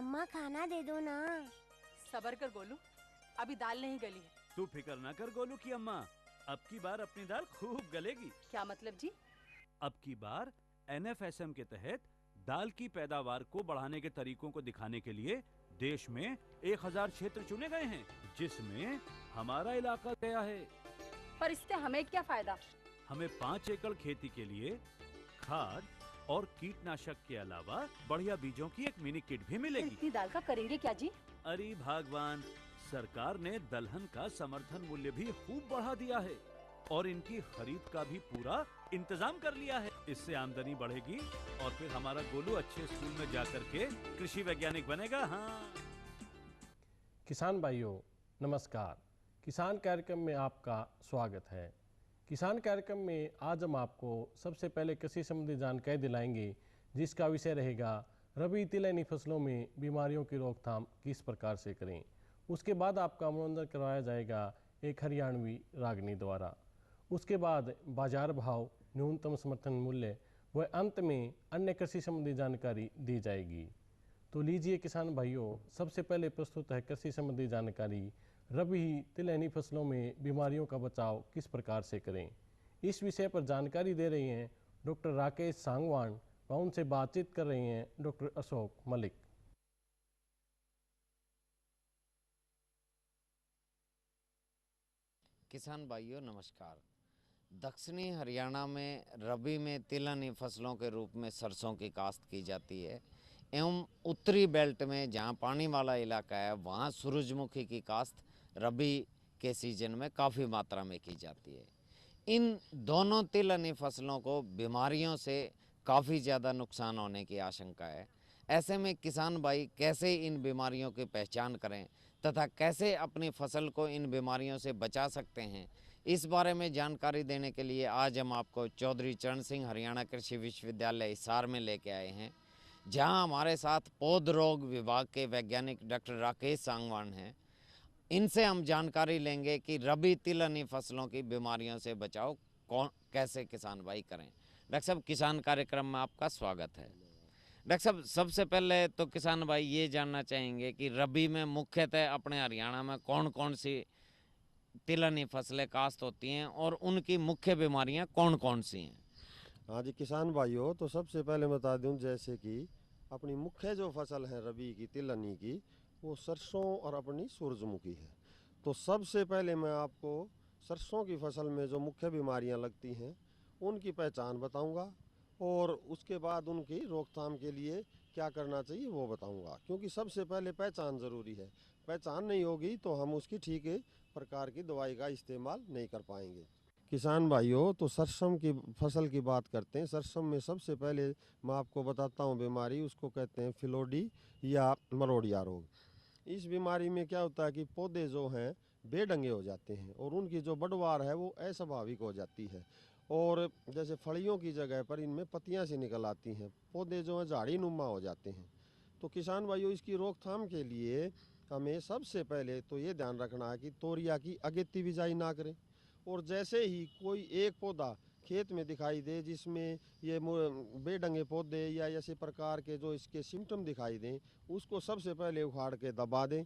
अम्मा खाना दे दो ना। सबर कर गोलू, अभी दाल नहीं गली है। तू फिक्र ना कर गोलू की अम्मा, अब की बार अपनी दाल खूब गलेगी। क्या मतलब जी? अब की बार NFSM के तहत दाल की पैदावार को बढ़ाने के तरीकों को दिखाने के लिए देश में 1000 क्षेत्र चुने गए हैं, जिसमें हमारा इलाका गया है। पर इससे हमें क्या फायदा? हमें 5 एकड़ खेती के लिए खाद और कीटनाशक के अलावा बढ़िया बीजों की एक मिनी किट भी मिलेगी। इतनी दाल का करेंगे क्या जी? अरे भगवान, सरकार ने दलहन का समर्थन मूल्य भी खूब बढ़ा दिया है और इनकी खरीद का भी पूरा इंतजाम कर लिया है। इससे आमदनी बढ़ेगी और फिर हमारा गोलू अच्छे स्कूल में जाकर के कृषि वैज्ञानिक बनेगा। हाँ किसान भाइयों नमस्कार। किसान कार्यक्रम में आपका स्वागत है। किसान कार्यक्रम में आज हम आपको सबसे पहले कृषि संबंधी जानकारी दिलाएंगे, जिसका विषय रहेगा रबी तिलहनी फसलों में बीमारियों की रोकथाम किस प्रकार से करें। उसके बाद आपका मनोरंजन करवाया जाएगा एक हरियाणवी रागनी द्वारा। उसके बाद बाजार भाव, न्यूनतम समर्थन मूल्य व अंत में अन्य कृषि संबंधी जानकारी दी जाएगी। तो लीजिए किसान भाइयों, सबसे पहले प्रस्तुत है कृषि संबंधी जानकारी। रबी तिलहनी फसलों में बीमारियों का बचाव किस प्रकार से करें, इस विषय पर जानकारी दे रही हैं डॉक्टर राकेश सांगवान व उनसे बातचीत कर रहे हैं डॉक्टर अशोक मलिक। किसान भाइयों नमस्कार। दक्षिणी हरियाणा में रबी में तिलहनी फसलों के रूप में सरसों की काश्त की जाती है एवं उत्तरी बेल्ट में जहां पानी वाला इलाका है वहां सूरजमुखी की काश्त रबी के सीजन में काफ़ी मात्रा में की जाती है। इन दोनों तिलहनी फसलों को बीमारियों से काफ़ी ज़्यादा नुकसान होने की आशंका है। ऐसे में किसान भाई कैसे इन बीमारियों की पहचान करें तथा कैसे अपनी फसल को इन बीमारियों से बचा सकते हैं, इस बारे में जानकारी देने के लिए आज हम आपको चौधरी चरण सिंह हरियाणा कृषि विश्वविद्यालय हिसार में लेके आए हैं, जहां हमारे साथ पौध रोग विभाग के वैज्ञानिक डॉक्टर राकेश सांगवान हैं। इनसे हम जानकारी लेंगे कि रबी तिलहनी फसलों की बीमारियों से बचाव कैसे किसान भाई करें। डॉक्टर साहब, किसान कार्यक्रम में आपका स्वागत है। डॉक्टर साहब, सबसे पहले तो किसान भाई ये जानना चाहेंगे कि रबी में मुख्यतः अपने हरियाणा में कौन कौन सी तिलहनी फसलें काश्त होती हैं और उनकी मुख्य बीमारियां कौन कौन सी हैं। हाँ जी किसान भाइयों, तो सबसे पहले बता दूं जैसे कि अपनी मुख्य जो फसल है रबी की तिलहनी की, वो सरसों और अपनी सूरजमुखी है। तो सबसे पहले मैं आपको सरसों की फसल में जो मुख्य बीमारियां लगती हैं उनकी पहचान बताऊंगा और उसके बाद उनकी रोकथाम के लिए क्या करना चाहिए वो बताऊंगा, क्योंकि सबसे पहले पहचान ज़रूरी है। पहचान नहीं होगी तो हम उसकी ठीक प्रकार की दवाई का इस्तेमाल नहीं कर पाएंगे। किसान भाइयों, तो सरसों की फसल की बात करते हैं। सरसों में सबसे पहले मैं आपको बताता हूँ बीमारी, उसको कहते हैं फिलोडी या मरोड़िया रोग। इस बीमारी में क्या होता है कि पौधे जो हैं बेढंगे हो जाते हैं और उनकी जो बढ़वार है वो अस्वाभाविक हो जाती है और जैसे फलियों की जगह पर इनमें पत्तियां सी निकल आती हैं, पौधे जो हैं झाड़ी नुमा हो जाते हैं। तो किसान भाइयों, इसकी रोकथाम के लिए हमें सबसे पहले तो ये ध्यान रखना है कि तोरिया की अगेती बिजाई ना करें और जैसे ही कोई एक पौधा खेत में दिखाई दे जिसमें ये बेढंगे पौधे या ऐसे प्रकार के जो इसके सिम्टम दिखाई दें, उसको सबसे पहले उखाड़ के दबा दें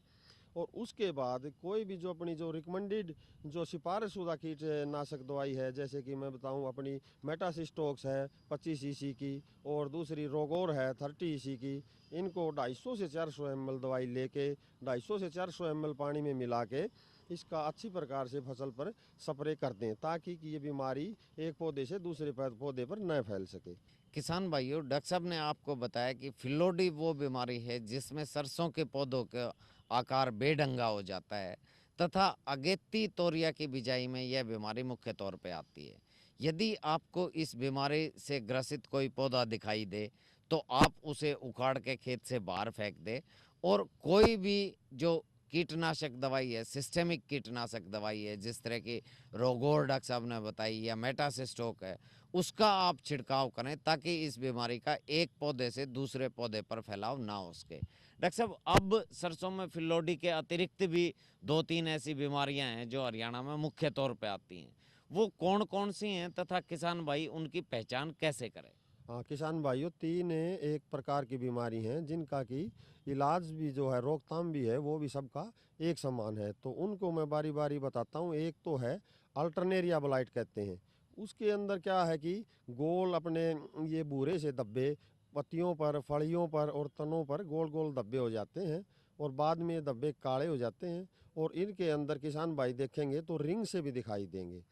और उसके बाद कोई भी जो अपनी जो रिकमेंडेड जो सिफारिशुदा कीटनाशक दवाई है, जैसे कि मैं बताऊं अपनी मेटासिस्टोक्स है 25 सीसी की और दूसरी रोगोर है 30 सीसी की, इनको 250 से 400 ml दवाई लेके 250 से 400 ml पानी में मिला के इसका अच्छी प्रकार से फसल पर स्प्रे कर दें, ताकि कि ये बीमारी एक पौधे से दूसरे पौधे पर न फैल सके। किसान भाइयों, डॉक्टर साहब ने आपको बताया कि फिलोडी वो बीमारी है जिसमें सरसों के पौधों का आकार बेढंगा हो जाता है तथा अगेती तोरिया की बिजाई में यह बीमारी मुख्य तौर पे आती है। यदि आपको इस बीमारी से ग्रसित कोई पौधा दिखाई दे तो आप उसे उखाड़ के खेत से बाहर फेंक दें और कोई भी जो कीटनाशक दवाई है, सिस्टेमिक कीटनाशक दवाई है, जिस तरह की रोगोर डॉक्टर साहब ने बताई या मेटासिस्टोक है, उसका आप छिड़काव करें ताकि इस बीमारी का एक पौधे से दूसरे पौधे पर फैलाव ना हो सके। डॉक्टर साहब, अब सरसों में फिलोडी के अतिरिक्त भी 2-3 ऐसी बीमारियां हैं जो हरियाणा में मुख्य तौर पे आती हैं, वो कौन कौन सी हैं तथा किसान भाई उनकी पहचान कैसे करें। हाँ किसान भाइयों, तीन एक प्रकार की बीमारी हैं जिनका कि इलाज भी जो है, रोकथाम भी है, वो भी सबका एक समान है। तो उनको मैं बारी बारी बताता हूँ। एक तो है अल्टरनेरिया ब्लाइट कहते हैं। उसके अंदर क्या है कि गोल अपने ये भूरे से धब्बे पत्तियों पर, फलियों पर और तनों पर गोल गोल धब्बे हो जाते हैं और बाद में ये धब्बे काले हो जाते हैं और इनके अंदर किसान भाई देखेंगे तो रिंग से भी दिखाई देंगे।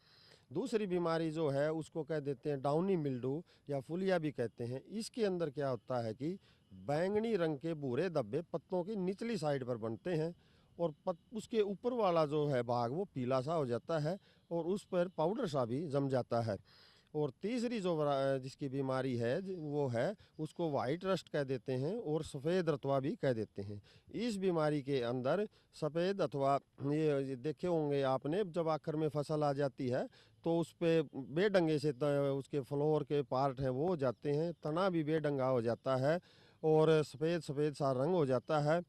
दूसरी बीमारी जो है उसको कह देते हैं डाउनी मिल्डू या फुलिया भी कहते हैं। इसके अंदर क्या होता है कि बैंगनी रंग के भूरे धब्बे पत्तों की निचली साइड पर बनते हैं और उसके ऊपर वाला जो है भाग वो पीला सा हो जाता है और उस पर पाउडर सा भी जम जाता है। और तीसरी जो जिसकी बीमारी है वो है उसको वाइट रस्ट कह देते हैं और सफ़ेद रतवा भी कह देते हैं। इस बीमारी के अंदर सफ़ेद अथवा ये देखे होंगे आपने, जब आखिर में फसल आ जाती है तो उस पे बेढंगे से उसके फ्लोर के पार्ट हैं वो हो जाते हैं, तना भी बेढंगा हो जाता है और सफ़ेद सफ़ेद सा रंग हो जाता है।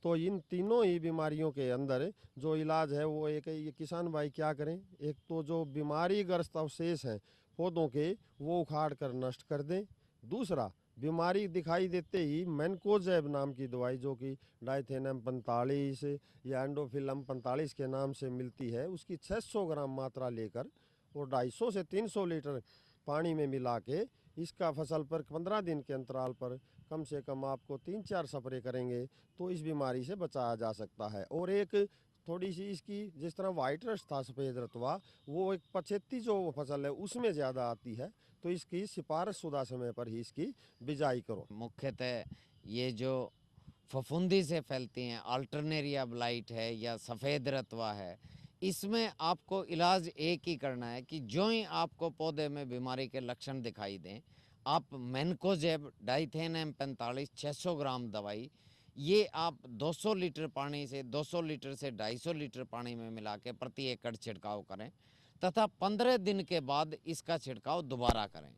तो इन तीनों ही बीमारियों के अंदर जो इलाज है वो एक ये किसान भाई क्या करें, एक तो जो बीमारी ग्रस्त अवशेष हैं पौधों के वो उखाड़ कर नष्ट कर दें। दूसरा, बीमारी दिखाई देते ही मैनकोजेब नाम की दवाई जो कि डाइथेनम 45 या एंडोफिलम 45 के नाम से मिलती है, उसकी 600 ग्राम मात्रा लेकर और 250 से 300 लीटर पानी में मिला के इसका फसल पर 15 दिन के अंतराल पर कम से कम आपको 3-4 स्प्रे करेंगे तो इस बीमारी से बचाया जा सकता है। और एक थोड़ी सी इसकी, जिस तरह वाइट रस्ट था सफ़ेद रतवा, वो एक पछेती जो फसल है उसमें ज़्यादा आती है, तो इसकी सिफारिश शुदा समय पर ही इसकी बिजाई करो। मुख्यतः ये जो फफूंदी से फैलती हैं, अल्टरनेरिया ब्लाइट है या सफ़ेद रतवा है, इसमें आपको इलाज एक ही करना है कि जो ही आपको पौधे में बीमारी के लक्षण दिखाई दें, आप मैनकोजेब डाइथेनम 45 600 ग्राम दवाई ये आप 200 लीटर पानी से 200 लीटर से 250 लीटर पानी में मिला के प्रति एकड़ छिड़काव करें तथा 15 दिन के बाद इसका छिड़काव दोबारा करें।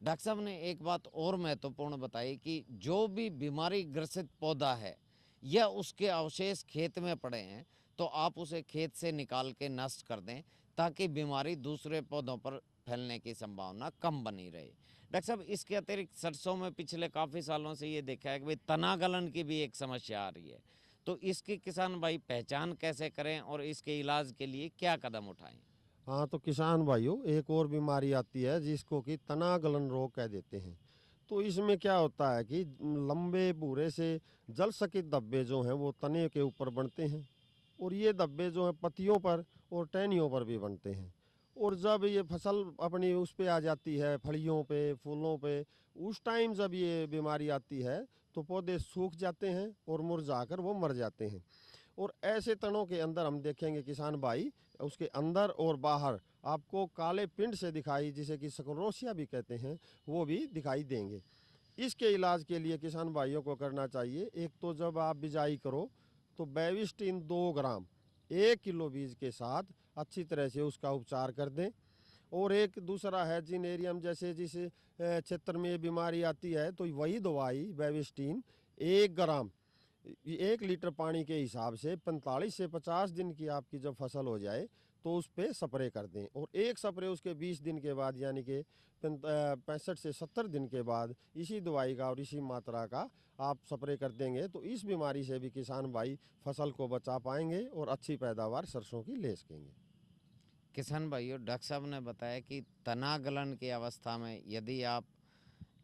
डॉक्टर साहब ने एक बात और महत्वपूर्ण बताई कि जो भी बीमारी ग्रसित पौधा है या उसके अवशेष खेत में पड़े हैं तो आप उसे खेत से निकाल के नष्ट कर दें ताकि बीमारी दूसरे पौधों पर फैलने की संभावना कम बनी रहे। डॉक्टर साहब, इसके अतिरिक्त सरसों में पिछले काफ़ी सालों से ये देखा है कि भाई तना गलन की भी एक समस्या आ रही है, तो इसकी किसान भाई पहचान कैसे करें और इसके इलाज के लिए क्या कदम उठाएं? हाँ तो किसान भाइयों, एक और बीमारी आती है जिसको कि तना गलन रोग कह देते हैं। तो इसमें क्या होता है कि लंबे भूरे से जल सकित धब्बे जो हैं वो तने के ऊपर बनते हैं और ये धब्बे जो हैं पत्तियों पर और टहनियों पर भी बनते हैं। और जब ये फसल अपनी उस पे आ जाती है, फलियों पे, फूलों पे, उस टाइम जब ये बीमारी आती है तो पौधे सूख जाते हैं और मुरझाकर वो मर जाते हैं। और ऐसे तनों के अंदर हम देखेंगे किसान भाई, उसके अंदर और बाहर आपको काले पिंड से दिखाई, जिसे कि स्क्लेरोसिया भी कहते हैं, वो भी दिखाई देंगे। इसके इलाज के लिए किसान भाइयों को करना चाहिए, एक तो जब आप बिजाई करो तो बेविस्टिन 2 ग्राम 1 किलो बीज के साथ अच्छी तरह से उसका उपचार कर दें। और एक दूसरा है जिनेरियम, जैसे जिस क्षेत्र में ये बीमारी आती है तो वही दवाई बेविस्टिन 1 ग्राम 1 लीटर पानी के हिसाब से 45 से 50 दिन की आपकी जब फसल हो जाए तो उस पर स्प्रे कर दें। और एक स्प्रे उसके 20 दिन के बाद, यानी कि 65 से 70 दिन के बाद इसी दवाई का और इसी मात्रा का आप स्प्रे कर देंगे तो इस बीमारी से भी किसान भाई फसल को बचा पाएंगे और अच्छी पैदावार सरसों की ले सकेंगे। किसान भाइयों, डॉक्टर साहब ने बताया कि तना गलन की अवस्था में यदि आप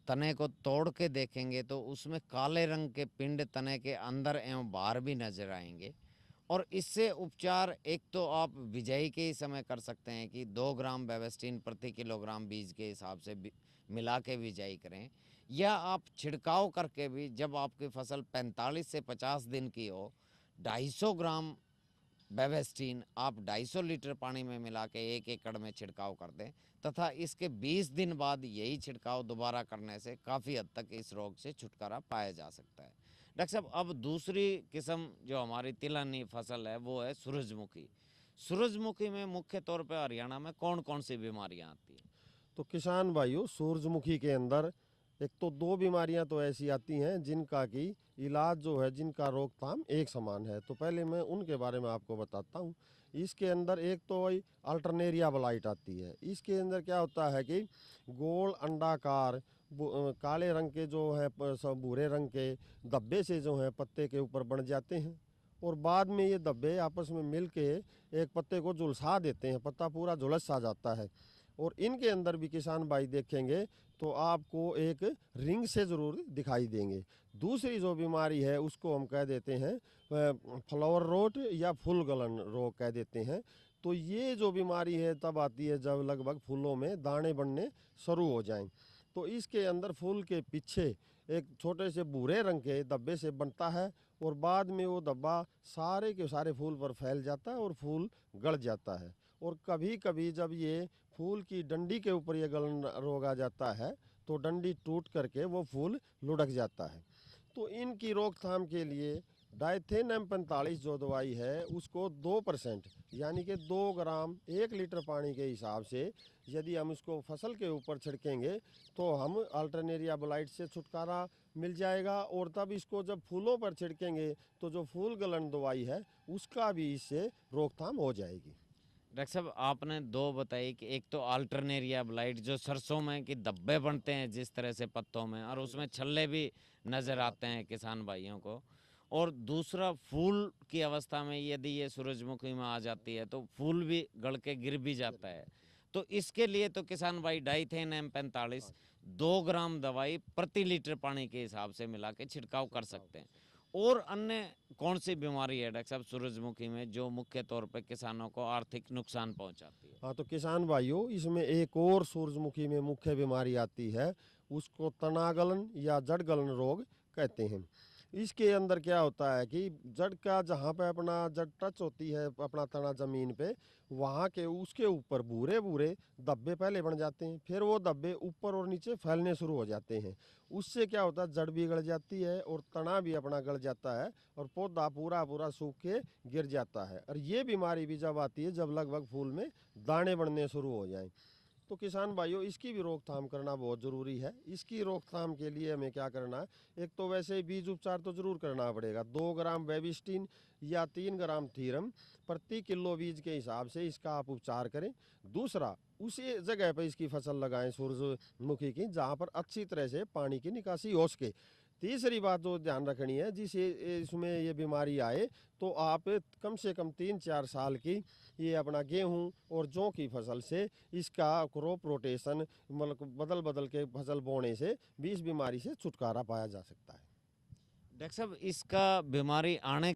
तने को तोड़ के देखेंगे तो उसमें काले रंग के पिंड तने के अंदर एवं बाहर भी नजर आएंगे। और इससे उपचार एक तो आप बिजाई के ही समय कर सकते हैं कि 2 ग्राम बेविस्टिन प्रति किलोग्राम बीज के हिसाब से मिला के बिजाई करें, या आप छिड़काव करके भी जब आपकी फसल 45 से 50 दिन की हो 250 ग्राम बेविस्टिन आप 250 लीटर पानी में मिला के 1 एकड़ में छिड़काव कर दें तथा इसके 20 दिन बाद यही छिड़काव दोबारा करने से काफ़ी हद तक इस रोग से छुटकारा पाया जा सकता है। डॉक्टर साहब, अब दूसरी किस्म जो हमारी तिलहनी फसल है वो है सूरजमुखी। सूरजमुखी में मुख्य तौर पर हरियाणा में कौन कौन सी बीमारियां आती हैं? तो किसान भाइयों, सूरजमुखी के अंदर एक तो 2 बीमारियां तो ऐसी आती हैं जिनका कि इलाज जो है, जिनका रोकथाम एक समान है। तो पहले मैं उनके बारे में आपको बताता हूँ। इसके अंदर एक तो वही अल्टरनेरिया ब्लाइट आती है। इसके अंदर क्या होता है कि गोल अंडाकार काले रंग के जो है सब भूरे रंग के धब्बे से जो है पत्ते के ऊपर बन जाते हैं और बाद में ये धब्बे आपस में मिल के एक पत्ते को झुलसा देते हैं, पत्ता पूरा झुलस सा जाता है। और इनके अंदर भी किसान भाई देखेंगे तो आपको एक रिंग से ज़रूर दिखाई देंगे। दूसरी जो बीमारी है उसको हम कह देते हैं फ्लावर रोट या फूल गलन रोग कह देते हैं। तो ये जो बीमारी है तब आती है जब लगभग फूलों में दाने बनने शुरू हो जाएं। तो इसके अंदर फूल के पीछे एक छोटे से भूरे रंग के धब्बे से बनता है और बाद में वो धब्बा सारे के सारे फूल पर फैल जाता है और फूल गल जाता है। और कभी कभी जब ये फूल की डंडी के ऊपर ये गलन रोग आ जाता है तो डंडी टूट करके वो फूल लुढ़क जाता है। तो इनकी रोकथाम के लिए डाइथेन M45 जो दवाई है उसको 2% यानी कि 2 ग्राम 1 लीटर पानी के हिसाब से यदि हम उसको फसल के ऊपर छिड़केंगे तो हम अल्टरनेरिया ब्लाइट से छुटकारा मिल जाएगा। और तब इसको जब फूलों पर छिड़केंगे तो जो फूल गलन दवाई है उसका भी इससे रोकथाम हो जाएगी। डॉक्टर साहब आपने दो बताई कि एक तो अल्टरनेरिया ब्लाइट जो सरसों में कि धब्बे बनते हैं जिस तरह से पत्तों में और उसमें छल्ले भी नज़र आते हैं किसान भाइयों को, और दूसरा फूल की अवस्था में यदि ये सूरजमुखी में आ जाती है तो फूल भी गल के गिर भी जाता है। तो इसके लिए तो किसान भाई डाइथेन M45 2 ग्राम दवाई प्रति लीटर पानी के हिसाब से मिला के छिड़काव कर सकते हैं। और अन्य कौन सी बीमारी है डॉक्टर साहब सूरजमुखी में जो मुख्य तौर पे किसानों को आर्थिक नुकसान पहुंचाती है? हाँ, तो किसान भाइयों इसमें एक और सूरजमुखी में मुख्य बीमारी आती है, उसको तना गलन या जड़ गलन रोग कहते हैं। इसके अंदर क्या होता है कि जड़ का जहाँ पे अपना जड़ टच होती है अपना तना ज़मीन पे, वहाँ के उसके ऊपर भूरे भूरे धब्बे पहले बन जाते हैं, फिर वो धब्बे ऊपर और नीचे फैलने शुरू हो जाते हैं। उससे क्या होता है जड़ भी गड़ जाती है और तना भी अपना गड़ जाता है और पौधा पूरा पूरा सूख के गिर जाता है। और ये बीमारी भी जब आती है जब लगभग फूल में दाने बनने शुरू हो जाएं। तो किसान भाइयों इसकी भी रोकथाम करना बहुत ज़रूरी है। इसकी रोकथाम के लिए हमें क्या करना है, एक तो वैसे ही बीज उपचार तो ज़रूर करना पड़ेगा। 2 ग्राम बेबिस्टिन या 3 ग्राम थीरम प्रति किलो बीज के हिसाब से इसका आप उपचार करें। दूसरा, उसी जगह पर इसकी फसल लगाएं सूरजमुखी की जहाँ पर अच्छी तरह से पानी की निकासी हो सके। तीसरी बात जो ध्यान रखनी है, जिस इसमें ये बीमारी आए तो आप कम से कम 3-4 साल की ये अपना गेहूं और जौ की फसल से इसका क्रॉप रोटेशन मतलब बदल बदल के फसल बोने से भी इस बीमारी से छुटकारा पाया जा सकता है। डॉक्टर साहब इसका बीमारी आने